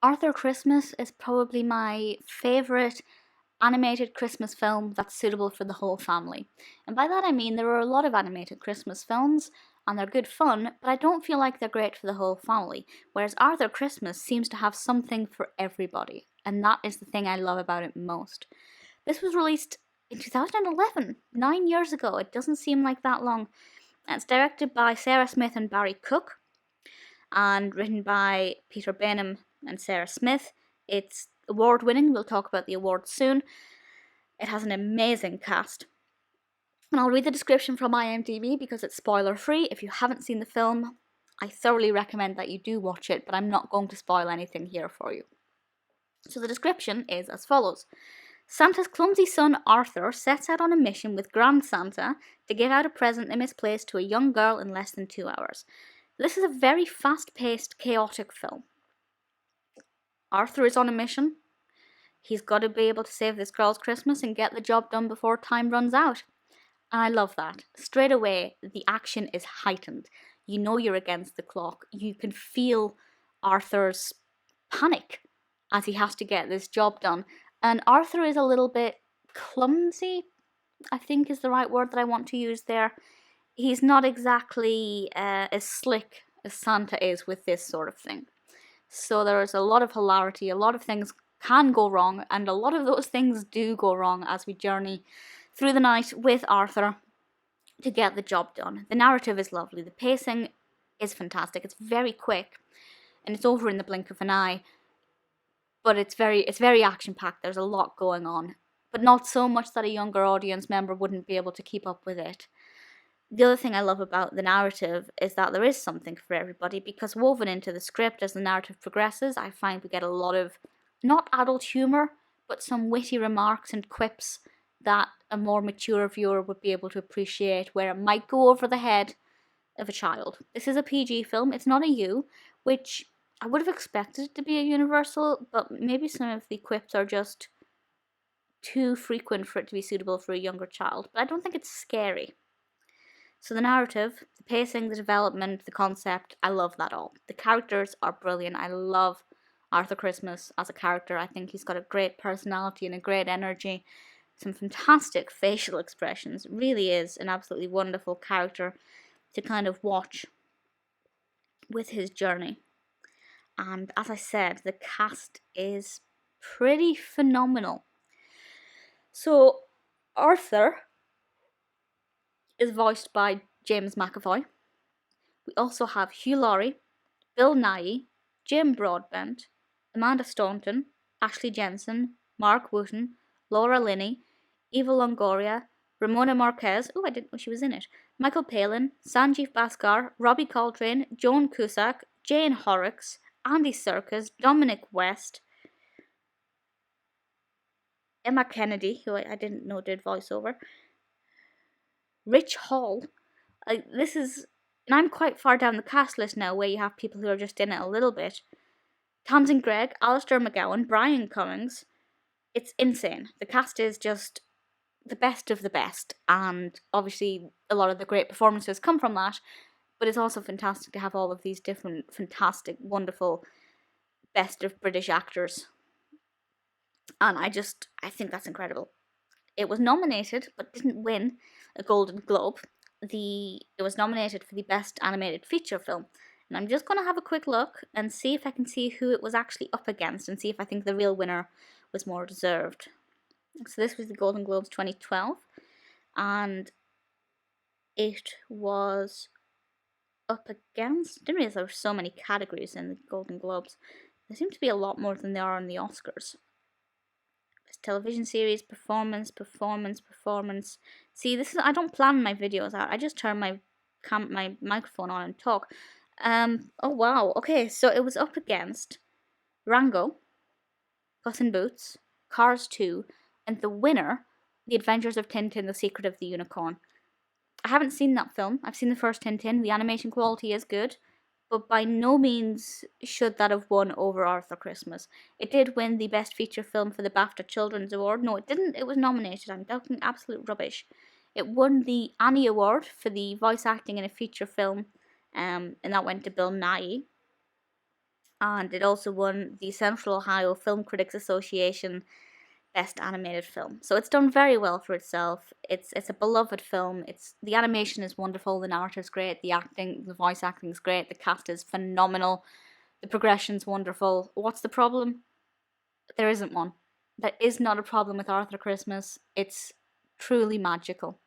Arthur Christmas is probably my favourite animated Christmas film that's suitable for the whole family. And by that I mean there are a lot of animated Christmas films, and they're good fun, but I don't feel like they're great for the whole family, whereas Arthur Christmas seems to have something for everybody, and that is the thing I love about it most. This was released in 2011, 9 years ago. It doesn't seem like that long. And it's directed by Sarah Smith and Barry Cook, and written by Peter Baynham and Sarah Smith. It's award winning, we'll talk about the awards soon. It has an amazing cast. And I'll read the description from IMDb because it's spoiler free. If you haven't seen the film, I thoroughly recommend that you do watch it, but I'm not going to spoil anything here for you. So the description is as follows. Santa's clumsy son Arthur sets out on a mission with Grandsanta to give out a present they misplaced to a young girl in less than 2 hours. This is a very fast-paced, chaotic film. Arthur is on a mission. He's got to be able to save this girl's Christmas and get the job done before time runs out. And I love that. Straight away, the action is heightened. You know you're against the clock. You can feel Arthur's panic as he has to get this job done. And Arthur is a little bit clumsy, I think is the right word that I want to use there. He's not exactly as slick as Santa is with this sort of thing. So there's a lot of hilarity, a lot of things can go wrong, and a lot of those things do go wrong as we journey through the night with Arthur to get the job done. The narrative is lovely, the pacing is fantastic, it's very quick, and it's over in the blink of an eye, but it's very action-packed, there's a lot going on, but not so much that a younger audience member wouldn't be able to keep up with it. The other thing I love about the narrative is that there is something for everybody, because woven into the script as the narrative progresses, I find we get a lot of, not adult humour, but some witty remarks and quips that a more mature viewer would be able to appreciate, where it might go over the head of a child. This is a PG film, it's not a U, which I would have expected it to be a universal, but maybe some of the quips are just too frequent for it to be suitable for a younger child, but I don't think it's scary. So the narrative, the pacing, the development, the concept, I love that all. The characters are brilliant. I love Arthur Christmas as a character. I think he's got a great personality and a great energy. Some fantastic facial expressions. It really is an absolutely wonderful character to kind of watch with his journey. And as I said, the cast is pretty phenomenal. So Arthur is voiced by James McAvoy. We also have Hugh Laurie, Bill Nighy, Jim Broadbent, Amanda Staunton, Ashley Jensen, Marc Wootton, Laura Linney, Eva Longoria, Ramona Marquez, I didn't know she was in it, Michael Palin, Sanjeev Bhaskar, Robbie Coltrane, Joan Cusack, Jane Horrocks, Andy Serkis, Dominic West, Emma Kennedy, who I didn't know did voiceover, Rich Hall. And I'm quite far down the cast list now, where you have people who are just in it a little bit. Tamsin Gregg, Alistair McGowan, Brian Cummings. It's insane. The cast is just the best of the best, and obviously a lot of the great performances come from that, but it's also fantastic to have all of these different, fantastic, wonderful, best of British actors. And I think that's incredible. It was nominated, but didn't win a Golden Globe. It was nominated for the Best Animated Feature Film. And I'm just going to have a quick look and see if I can see who it was actually up against, and see if I think the real winner was more deserved. So this was the Golden Globes 2012, and it was up against, I didn't realize there were so many categories in the Golden Globes. There seem to be a lot more than there are in the Oscars. Television series, performance. See, I don't plan my videos out. I just turn my microphone on and talk. Oh wow. Okay, so it was up against Rango, Puss in Boots, Cars 2, and the winner, The Adventures of Tintin: The Secret of the Unicorn. I haven't seen that film. I've seen the first Tintin. The animation quality is good, but by no means should that have won over Arthur Christmas. It did win the Best Feature Film for the BAFTA Children's Award. No, it didn't. It was nominated. I'm talking absolute rubbish. It won the Annie Award for the voice acting in a feature film, and that went to Bill Nighy. and it also won the Central Ohio Film Critics Association Best Animated Film. So it's done very well for itself. It's a beloved film. The animation is wonderful, the narrative's great, the voice acting is great, the cast is phenomenal, the progression's wonderful. What's the problem? There isn't one. There is not a problem with Arthur Christmas. It's truly magical.